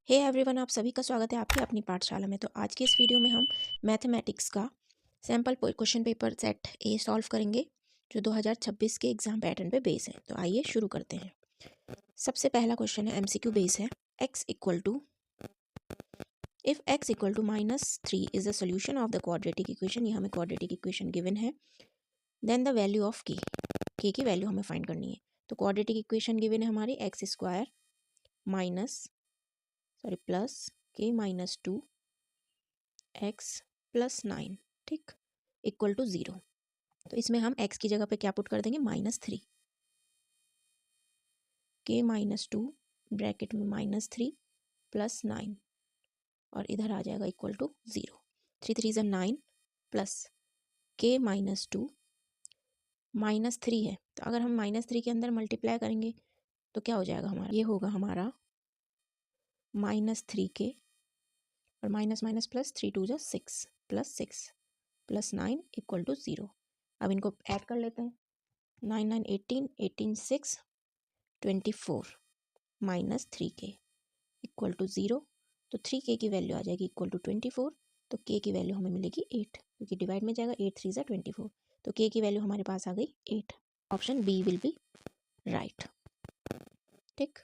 Hey everyone, आप सभी का स्वागत है आपकी अपनी पाठशाला में। तो आज के इस वीडियो में हम मैथमेटिक्स का sample question paper set A solve करेंगे जो 2026 के एग्जाम पैटर्न पे बेस है। तो आइए शुरू करते हैं। सबसे पहला क्वेश्चन है, एमसीक्यू बेस है। x equal to if x equal to -3 is the solution of the quadratic equation. ये हमें क्वाड्रेटिक इक्वेशन गिवन है। Then the value of k की वैल्यू हमें फाइंड करनी है। तो क्वाड्रेटिक इक्वेशन गिवन है हमारी x square plus k minus 2 x plus 9, ठीक, इक्वल टू 0। तो इसमें हम x की जगह पे क्या पुट कर देंगे, -3, k माइनस 2 ब्रैकेट में -3 प्लस 9 और इधर आ जाएगा equal to 0। 3 3 = 9 plus k minus 2 -3 है। तो अगर हम -3 के अंदर मल्टीप्लाई करेंगे तो क्या हो जाएगा हमारा, ये होगा हमारा -3k और minus minus plus 3 2 = 6 plus 6 plus 9 equal to 0। अब इनको ऐड कर लेते हैं। 9 9 18 18 6 24 माइनस 3k इक्वल टू 0। तो 3k की वैल्यू आ जाएगी इक्वल टू 24। तो k की वैल्यू हमें मिलेगी 8, क्योंकि डिवाइड में जाएगा। 8 3 = 24। तो k की वैल्यू हमारे पास आ गई 8। Option B will be right, ठीक।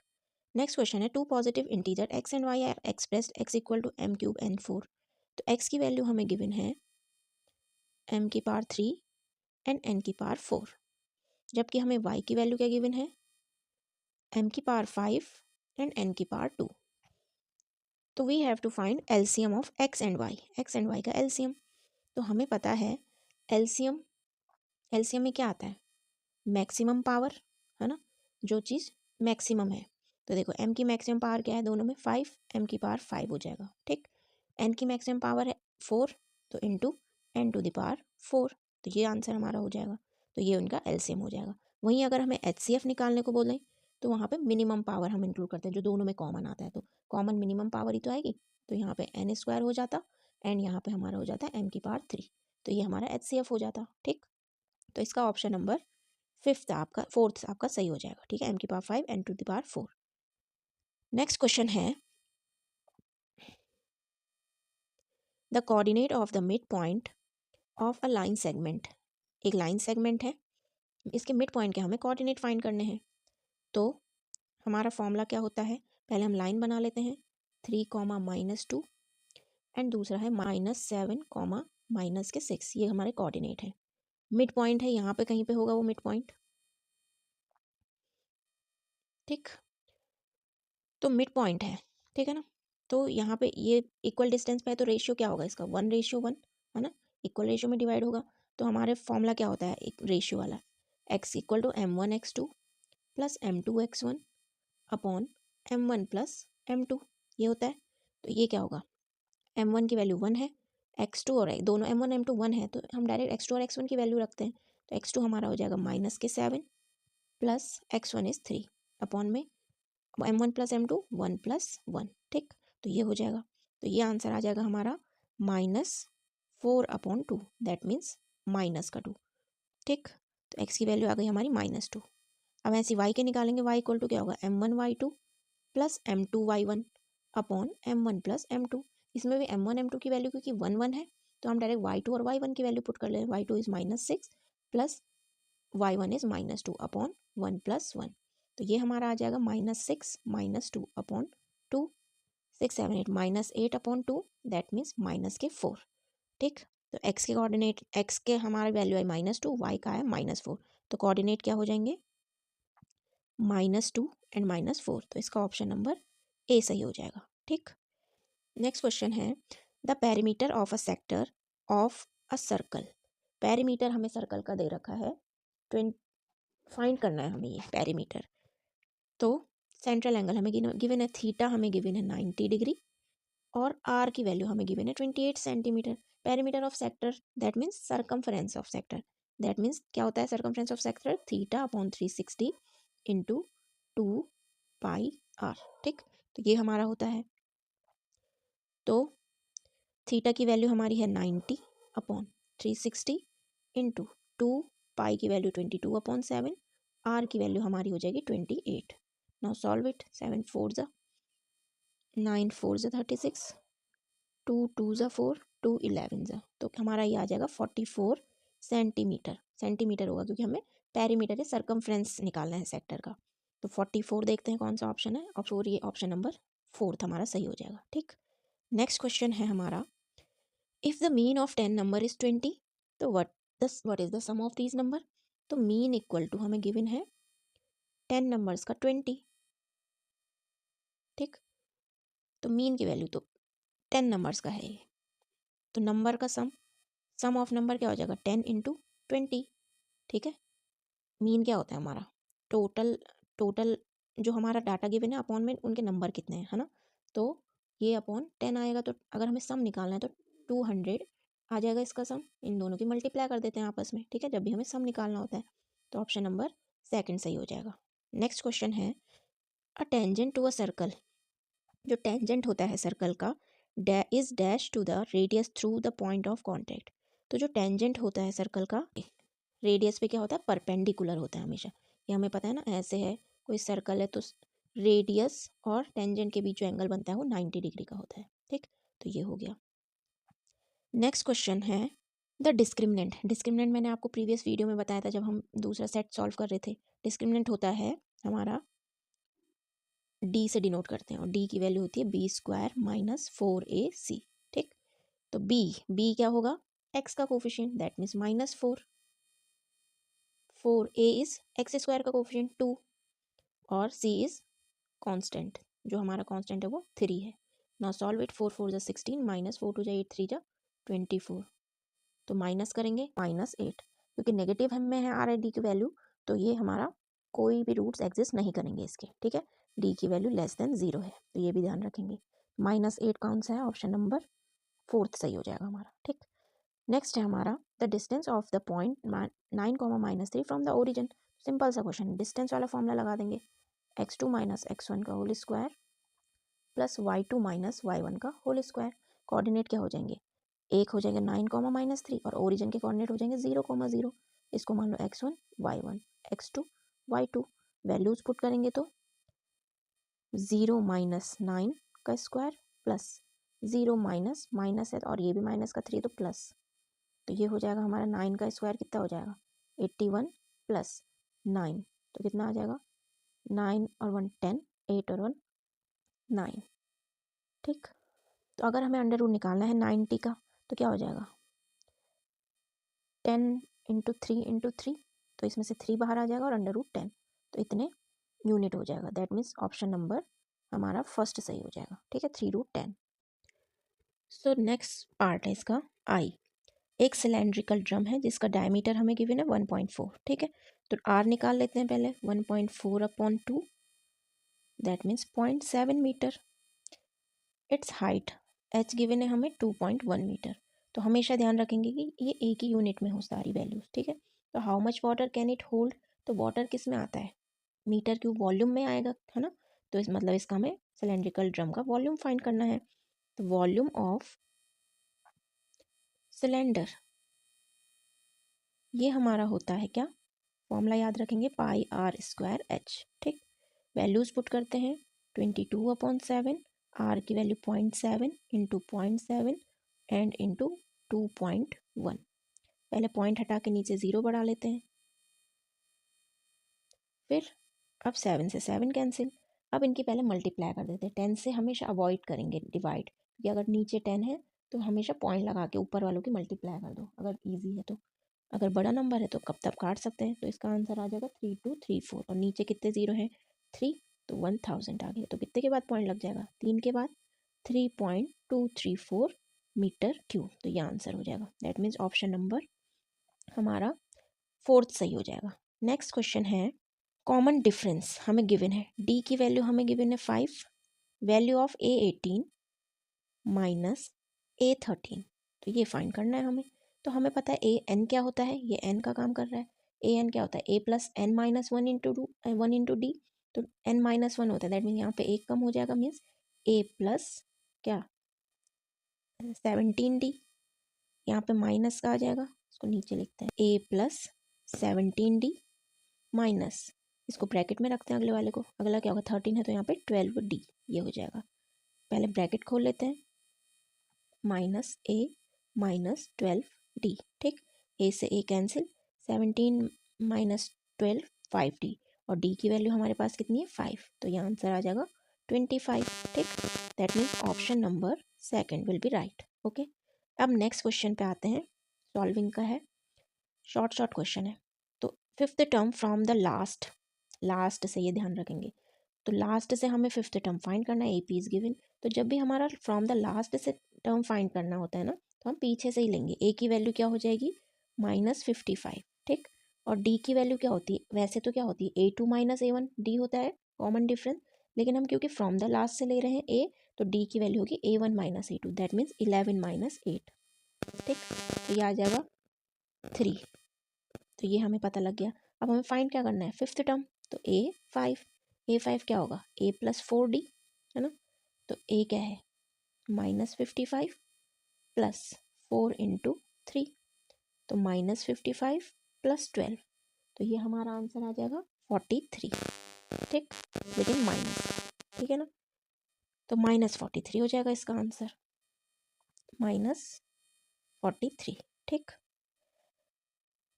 नेक्स्ट क्वेश्चन है, two positive integer x and y are expressed x equal to m³ n4। तो x की वैल्यू हमें गिवन है m³ 3 एंड n³ 4, जबकि हमें y की वैल्यू क्या गिवन है, m³ 5 एंड n³ 2। तो we have to find LCM of x and y का एलसीएम। तो हमें पता है एलसीएम में क्या आता है, मैक्सिमम पावर, है ना, जो चीज़ मैक्सिमम है। तो देखो m की मैक्सिमम पावर क्या है, दोनों में 5, m³ 5 हो जाएगा, ठीक। n की मैक्सिमम पावर है 4, तो इंटू n⁴ 4, तो ये आंसर हमारा हो जाएगा। तो ये उनका एलसीएम हो जाएगा। वहीं अगर हमें एचसीएफ निकालने को बोलें तो वहाँ पे मिनिमम पावर हम इंक्लूड करते हैं, जो दोनों में कॉमन आता है। तो कॉमन मिनिमम पावर ही तो आएगी। तो यहाँ पे n² हो जाता एंड यहाँ पे हमारा हो जाता है m³ 3। तो ये हमारा एचसीएफ हो जाता, ठीक। तो इसका ऑप्शन नंबर फोर्थ आपका सही हो जाएगा, ठीक है, m³ 5 n⁴ 4। नेक्स्ट क्वेश्चन है, the coordinate of the mid point of a line segment. एक लाइन सेगमेंट है, इसके मिड पॉइंट के हमें कोऑर्डिनेट फाइंड करने हैं। तो हमारा फॉर्मूला क्या होता है, पहले हम लाइन बना लेते हैं, 3, -2 एंड दूसरा है -7, -6। ये हमारे कोऑर्डिनेट है। मिड पॉइंट है, यहाँ पे कहीं पे होगा वो मिड पॉइंट, ठीक। तो मिड पॉइंट है, ठीक है ना। तो यहाँ पे ये इक्वल डिस्टेंस पे है, तो रेशियो क्या होगा इसका, 1:1, है ना, इक्वल रेशियो में डिवाइड होगा। तो हमारे फॉर्मूला क्या होता है, एक रेशियो वाला, x equal to m1x2 plus m2x1 upon m1 plus m2, ये होता है। तो ये क्या होगा, m1 की वैल्यू 1 है, x2 और दोनों m1 m2 1 है, तो हम डायरेक्ट x2 और x1 की वैल्यू रखते हैं। तो x2 हमारा हो जाएगा -7 प्लस x1 इज 3 अपॉन में m1 प्लस m2 1 प्लस 1, ठीक। तो ये हो जाएगा। तो ये आंसर आ जाएगा हमारा -4/2, दैट मीन्स माइनस का 2, ठीक। तो x की वैल्यू आ गई हमारी -2। अब ऐसे y के निकालेंगे, y इक्वल टू क्या होगा, m1y2 plus m2y1 upon m1 plus m2। इसमें भी m1 m2 की वैल्यू क्योंकि 1 1 है, तो हम डायरेक्ट y2 और y1 की वैल्यू पुट कर लें। y2 is -6 plus y1 is -2 upon 1 plus 1। तो ये हमारा आ जाएगा -6 -2 अपॉन 2, 6 7 8 -8/2, दैट मीन्स -4, ठीक। तो x के कोऑर्डिनेट, x के हमारा वैल्यू है -2, y का है -4। तो कोऑर्डिनेट क्या हो जाएंगे, -2 एंड -4। तो इसका ऑप्शन नंबर ए सही हो जाएगा, ठीक। नेक्स्ट क्वेश्चन है, the perimeter of a sector of a circle. Perimeter हमें सर्कल का दे रखा है, फाइंड करना है हमें ये पेरीमीटर। तो सेंट्रल एंगल हमें गिवन है, थीटा हमें गिवन है 90 डिग्री और आर की वैल्यू हमें गिवन है 28 centimetre. Perimeter of sector that means circumference of sector, that means क्या होता है circumference of sector, theta upon 360 into 2πr, ठीक। तो ये हमारा होता है। तो थीटा की वैल्यू हमारी है 90 अपॉन 360 इंटू 2π की वैल्यू 22/7, आर की वैल्यू हमारी हो जाएगी 28। नाउ सॉल्व इट, 7 4 ज़ा 9 4 ज़ा 36, 2 2 ज़ा 4, 2 11 ज़ा, तो हमारा ये आ जाएगा 44 सेंटीमीटर। सेंटीमीटर होगा क्योंकि हमें पेरीमीटर या सरकमफ्रेंस निकालना है सेक्टर का। तो 44 देखते हैं कौन सा ऑप्शन है। और ये ऑप्शन नंबर 4 हमारा सही हो जाएगा। ठीक, नेक्स्ट क्वेश्चन है हमारा, if the mean of 10 number is 20, तो what is the sum of these number. तो मीन इक्वल टू हमें गिवन है 10 नंबर्स का 20। ठीक, तो मीन की वैल्यू तो 10 नंबर्स का है ये, तो नंबर का सम ऑफ नंबर क्या हो जाएगा 10 इंटू 20। ठीक है, मीन क्या होता है हमारा टोटल जो हमारा डाटा गिवन है अपॉन में उनके नंबर कितने हैं, है ना। तो ये अपॉन 10 आएगा, तो अगर हमें सम निकालना है तो 200 आ जाएगा इसका सम। इन दोनों की मल्टीप्लाई कर देते हैं आपस में। ठीक है, जब भी हमें सम निकालना होता है, तो ऑप्शन नंबर सेकंड सही हो जाएगा। नेक्स्ट क्वेश्चन है, a tangent to a circle, जो टेंजेंट होता है सर्कल का, is dash to the radius through the point of contact. तो जो टेंजेंट होता है सर्कल का, रेडियस पे क्या होता है, परपेंडिकुलर होता है हमेशा। ये हमें पता है ना, ऐसे है कोई सर्कल है तो रेडियस और टेंजेंट के बीच जो एंगल बनता है वो 90 डिग्री का होता है। ठीक, तो ये हो गया। नेक्स्ट क्वेश्चन है द डिस्क्रिमिनेंट। डिस्क्रिमिनेंट मैंने आपको प्रीवियस वीडियो में बताया था जब हम दूसरा सेट सॉल्व कर रहे थे। डिस्क्रिमिनेंट होता है हमारा डी से डिनोट करते हैं, और डी की वैल्यू होती है बी स्क्वायर माइनस 4ac। ठीक, तो बी क्या होगा, एक्स का coefficient, that means minus 4a is x square का कोफिशिएंट 2, और c इज कांस्टेंट, जो हमारा कांस्टेंट है वो 3 है। नाउ सॉल्व इट, 4 4 जा 16, माइनस 4 2 जा 8 3 जा 24, तो माइनस करेंगे -8, क्योंकि नेगेटिव में है आर डी की वैल्यू, तो ये हमारा कोई भी रूट्स एग्जिस्ट नहीं करेंगे इसके। ठीक है, डी की वैल्यू लेस देन 0 है, तो ये भी ध्यान रखेंगे। -8 कौन सा है, ऑप्शन नंबर 4 सही हो जाएगा हमारा। ठीक, नेक्स्ट है हमारा the distance of the point 9 -3 from the origin. Simple सा क्वेश्चन, डिस्टेंस वाला फॉर्मूला लगा देंगे, x2 - x1 का whole square plus y2 - y1 का होल स्क्वायर। कोऑर्डिनेट क्या हो जाएंगे, एक हो जाएगा 9 -3, और ओरिजिन के कोऑर्डिनेट हो जाएंगे 0 0। इसको मान लो x1 y1 x2 y2। Values put करेंगे तो 0 - 9 का स्क्वायर प्लस 0 माइनस है और ये भी माइनस का 3, तो प्लस, तो ये हो जाएगा हमारा 9 का स्क्वायर कितना हो जाएगा 81 प्लस 9, तो कितना आ जाएगा 9 और 1 10, 8 और 1 9। ठीक, तो अगर हमें अंडर रूट निकालना है 90 का, तो क्या हो जाएगा 10 इंटू 3, तो इसमें से 3 बाहर आ जाएगा और अंडर रूट 10, तो इतने यूनिट हो जाएगा। दैट मीन्स ऑप्शन नंबर हमारा फर्स्ट सही हो जाएगा। ठीक है, 3√10। सो नेक्स्ट पार्ट है इसका आई। एक सिलेंड्रिकल ड्रम है जिसका डायमीटर हमें गिवन है 1.4। ठीक है, तो आर निकाल लेते हैं पहले, 1.4/2, that means 0.7 metre. Its height H given है हमें 2.1 मीटर। तो हमेशा ध्यान रखेंगे कि ये एक ही यूनिट में हो सारी वैल्यूज। ठीक है, तो how much water can it hold, तो वाटर किस में आता है, मीटर क्यूब वॉल्यूम में आएगा, है ना। तो इस मतलब इसका हमें सिलेंड्रिकल ड्रम का वॉल्यूम फाइंड करना है। तो वॉल्यूम ऑफ सिलेंडर, ये हमारा होता है क्या, फॉर्मूला याद रखेंगे, πr²h। ठीक, वैल्यूज पुट करते हैं, 22/7, आर की वैल्यू 0.7 इंटू 0.7 एंड इंटू 2.1। पहले पॉइंट हटा के नीचे 0 बढ़ा लेते हैं, फिर अब 7 से 7 कैंसिल। अब इनकी पहले मल्टीप्लाई कर देते हैं, 10 से हमेशा अवॉइड करेंगे डिवाइड, क्योंकि अगर नीचे 10 है तो हमेशा पॉइंट लगा के ऊपर वालों की मल्टीप्लाई कर दो अगर ईजी है तो। अगर बड़ा नंबर है तो कब तक काट सकते हैं, तो इसका आंसर आ जाएगा 3234, और नीचे कितने 0 हैं 3, तो 1000 आ गया। तो कितने के बाद पॉइंट लग जाएगा, 3 के बाद, 3.234 मीटर क्यूब, तो ये आंसर हो जाएगा। दैट मीन्स ऑप्शन नंबर हमारा 4 सही हो जाएगा। नेक्स्ट क्वेश्चन है, कॉमन डिफरेंस हमें गिवन है, डी की वैल्यू हमें गिवन है 5, value of A18 minus A13, तो ये फाइंड करना है हमें। तो हमें पता है ए एन क्या होता है, ये एन का काम कर रहा है। ए एन क्या होता है, A+n-1 इंटू डी, तो n-1 होता है, दैट मीन यहाँ पे एक कम हो जाएगा, मीन्स A प्लस क्या 17D, यहाँ पे माइनस का आ जाएगा, इसको नीचे लिखते हैं A+17D माइनस, इसको ब्रैकेट में रखते हैं अगले वाले को, अगला क्या होगा 13 है तो यहाँ पे 12D, ये हो जाएगा। पहले ब्रैकेट खोल लेते हैं, माइनस ए माइनस 12d, ठीक। ए से ए कैंसिल, 17 माइनस 12 5d, और डी की वैल्यू हमारे पास कितनी है 5, तो ये आंसर आ जाएगा 25, ठीक। That means option number second will be right. Okay, अब नेक्स्ट क्वेश्चन पे आते हैं, सॉल्विंग का है, शॉर्ट क्वेश्चन है। तो fifth term from the last से ये ध्यान रखेंगे, तो लास्ट से हमें फिफ्थ टर्म फाइंड करना है, ए पी इज गिवन। तो जब भी हमारा फ्रॉम द लास्ट से टर्म फाइंड करना होता है ना, तो हम पीछे से ही लेंगे। ए की वैल्यू क्या हो जाएगी -55, ठीक। और डी की वैल्यू क्या होती है, वैसे तो क्या होती है A2 माइनस A1 डी होता है कॉमन डिफरेंस, लेकिन हम क्योंकि फ्रॉम द लास्ट से ले रहे हैं ए, तो डी की वैल्यू होगी A1 minus A2, that means 11 minus 8, ठीक। तो ये आ जाएगा 3, तो ये हमें पता लग गया। अब हमें फाइंड क्या करना है, फिफ्थ टर्म, तो A5 क्या होगा A+4D, है ना। तो A क्या है -55 प्लस 4 इंटू 3, तो -55 प्लस 12, तो ये हमारा आंसर आ जाएगा 43, ठीक, लेकिन माइनस, ठीक है ना। तो -43 हो जाएगा इसका आंसर, -43, ठीक।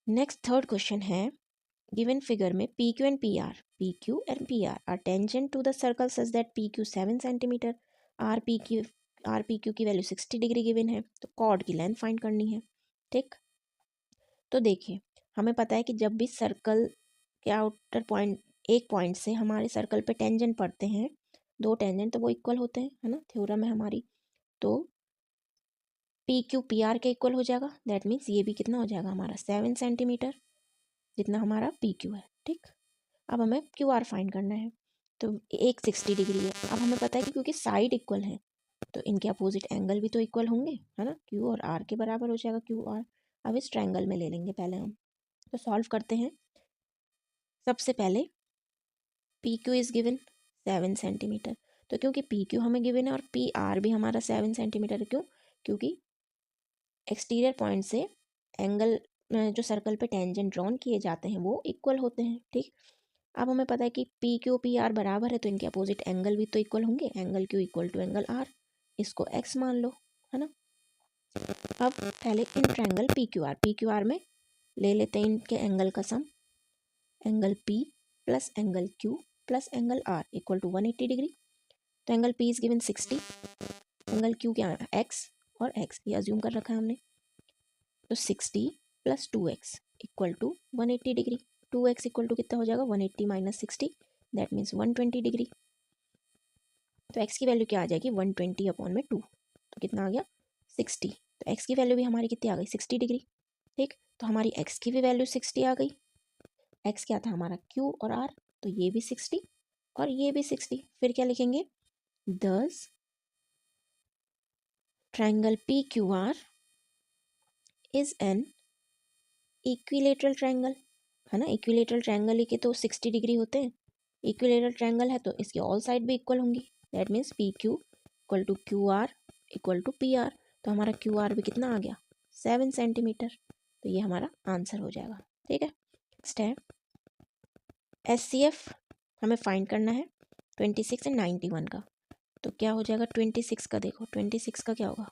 नेक्स्ट थर्ड क्वेश्चन है, गिवन फिगर में PQ and PR are tangent to the circle such that PQ 7 centimetre, RPQ की वैल्यू 60 डिग्री गिवन है, तो कॉर्ड की लेंथ फाइंड करनी है, ठीक। तो देखिए, हमें पता है कि जब भी सर्कल के आउटर पॉइंट, एक पॉइंट से हमारे सर्कल पे टेंजेंट पड़ते हैं, दो टेंजेंट, तो वो इक्वल होते हैं, है ना, थ्योरम है हमारी। तो PQ PR के इक्वल हो जाएगा, दैट मीन्स ये भी कितना हो जाएगा हमारा 7 सेंटीमीटर, जितना हमारा PQ है, ठीक। अब हमें QR फाइंड करना है, तो एक 60 डिग्री है। अब हमें पता है कि क्योंकि साइड इक्वल है, तो इनके अपोजिट एंगल भी तो इक्वल होंगे, है ना, Q और R के बराबर हो जाएगा QR। अब इस ट्रायंगल में ले लेंगे पहले हम, तो सॉल्व करते हैं। सबसे पहले PQ इज़ गिवन 7 सेंटीमीटर, तो क्योंकि PQ हमें गिवन है और PR भी हमारा 7 सेंटीमीटर है, क्यों, क्योंकि एक्सटीरियर पॉइंट से एंगल जो सर्कल पे टेंजेंट ड्रॉन किए जाते हैं वो इक्वल होते हैं, ठीक। अब हमें पता है कि PQ PR बराबर है, तो इनके अपोजिट एंगल भी तो इक्वल होंगे, angle Q equal to angle R, इसको X मान लो, है ना। अब पहले इन ट्रायंगल PQR में ले लेते हैं इनके एंगल का sum, angle P plus angle Q plus angle R equal to 180 degree. तो angle P is given 60, angle Q क्या है X, और X ये अज्यूम कर रखा है हमने, तो 60 plus 2X equal to 180 degree. 2X equal to कितना हो जाएगा 180 माइनस 60, दैट मीन्स 120 डिग्री। तो X की वैल्यू क्या आ जाएगी 120 अपॉन में 2, तो कितना आ गया 60। तो X की वैल्यू भी हमारी कितनी आ गई 60 डिग्री, ठीक। तो हमारी X की भी वैल्यू 60 आ गई। X क्या था हमारा Q और R, तो ये भी 60 और ये भी 60। फिर क्या लिखेंगे, दस triangle PQR is an equilateral triangle, है ना। इक्विलेटरल ट्रायंगल के तो 60 डिग्री होते हैं, इक्विलेटरल ट्रायंगल है तो इसकी ऑल साइड भी इक्वल होंगी, that means PQ equal to QR equal to PR। तो हमारा QR भी कितना आ गया 7 सेंटीमीटर, तो ये हमारा आंसर हो जाएगा, ठीक है। नेक्स्ट है SCF, हमें फाइंड करना है 26 एंड 91 का। तो क्या हो जाएगा 26 का, देखो 26 का क्या होगा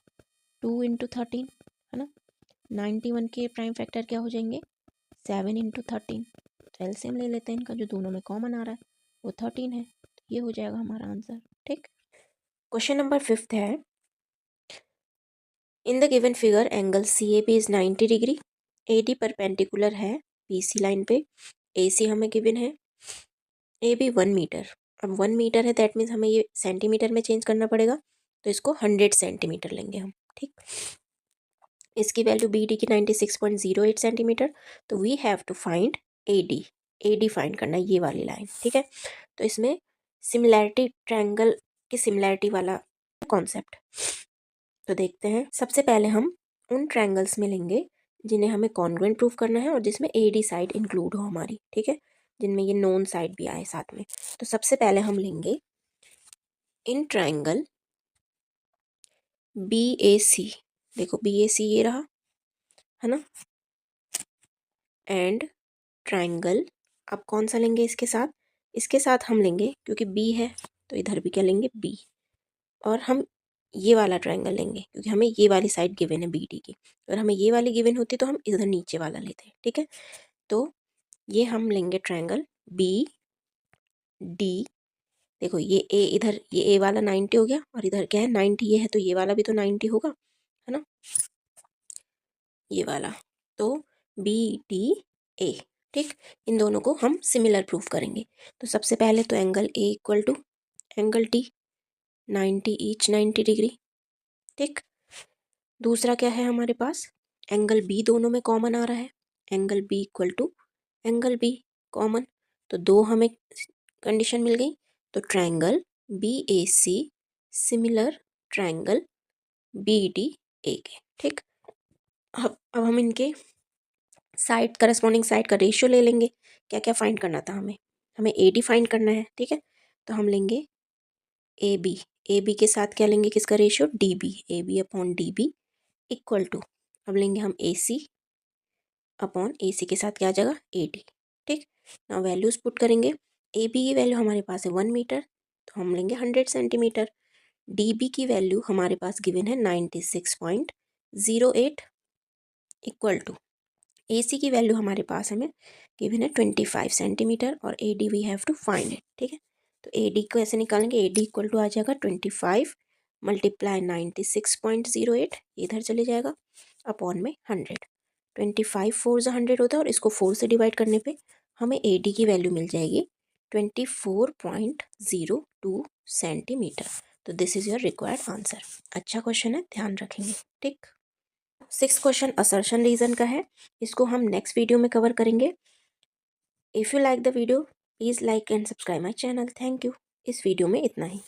2 इंटू 13, है ना। 91 के प्राइम फैक्टर क्या हो जाएंगे 7 इंटू 13, तो एलसीएम ले लेते हैं इनका, जो दोनों में कॉमन आ रहा है वो 13 है, तो ये हो जाएगा हमारा आंसर, ठीक। क्वेश्चन नंबर 5 है, in the given figure angle CAB is 90 degree, AD perpendicular है BC लाइन पे, AC हमें गिवन है, AB 1 मीटर। अब 1 मीटर है, दैट मीन्स हमें ये सेंटीमीटर में चेंज करना पड़ेगा, तो इसको 100 सेंटीमीटर लेंगे हम, ठीक। इसकी वैल्यू BD की 96.08 सेंटीमीटर, तो we have to find AD find करना है, ये वाली लाइन, ठीक है। तो इसमें सिमिलैरिटी, ट्रायंगल की सिमिलैरिटी वाला कॉन्सेप्ट, तो देखते हैं। सबसे पहले हम उन ट्रायंगल्स में लेंगे जिन्हें हमें कॉन्ग्रुएंट प्रूफ करना है और जिसमें AD साइड इंक्लूड हो हमारी, ठीक है, जिनमें ये नोन साइड भी आए साथ में। तो सबसे पहले हम लेंगे इन ट्रायंगल BAC, देखो BAC ये रहा, है ना, एंड ट्रायंगल, अब कौन सा लेंगे इसके साथ हम लेंगे, क्योंकि B है तो इधर भी क्या लेंगे B, और हम ये वाला ट्रायंगल लेंगे क्योंकि हमें ये वाली साइड गिवन है बी डी की। अगर हमें ये वाली गिवन होती तो हम इधर नीचे वाला लेते हैं, ठीक है। तो ये हम लेंगे ट्रायंगल बी डी। देखो ये ए, इधर ये ए वाला 90 हो गया और इधर क्या है 90 ये है, तो ये वाला भी तो 90 होगा, है ना, ये वाला। तो बी डी ए, ठीक। इन दोनों को हम सिमिलर प्रूफ करेंगे। तो सबसे पहले तो angle A equal to angle T 90 each 90 degree, ठीक। दूसरा क्या है हमारे पास, एंगल बी दोनों में कॉमन आ रहा है, angle B equal to angle B common. तो दो हमें कंडीशन मिल गई। तो triangle B A C similar triangle B D A के, ठीक। अब हम इनके साइड करस्पॉन्डिंग साइड का रेशियो ले लेंगे। क्या क्या फाइंड करना था हमें, हमें ए डी फाइंड करना है, ठीक है। तो हम लेंगे ए बी के साथ क्या लेंगे, किसका ratio, D B, A B upon D B equal to, अब लेंगे हम ए सी अपॉन ए सी के साथ क्या आ जाएगा, ए डी, ठीक। ना वैल्यूज पुट करेंगे। ए बी की वैल्यू हमारे पास है 1 मीटर, तो हम लेंगे 100 सेंटीमीटर। डी बी की वैल्यू हमारे पास गिवन है 96.08 इक्वल टू, ए सी की वैल्यू हमारे पास हमें गिवन है 25 सेंटीमीटर और A D we have to find it, ठीक है। तो ए डी को ऐसे निकालेंगे, ए डी इक्वल टू आ जाएगा 25 मल्टीप्लाई 96.08, इधर चले जाएगा अपॉन में 100। 25 4 से 100 होता है और इसको 4 से डिवाइड करने पे हमें ए डी की वैल्यू मिल जाएगी 24.02 सेंटीमीटर। तो this is your required answer. अच्छा क्वेश्चन है, ध्यान रखेंगे, ठीक। 6 क्वेश्चन असर्शन रीजन का है, इसको हम नेक्स्ट वीडियो में कवर करेंगे। If you like the video please like and subscribe my channel. Thank you. इस वीडियो में इतना ही।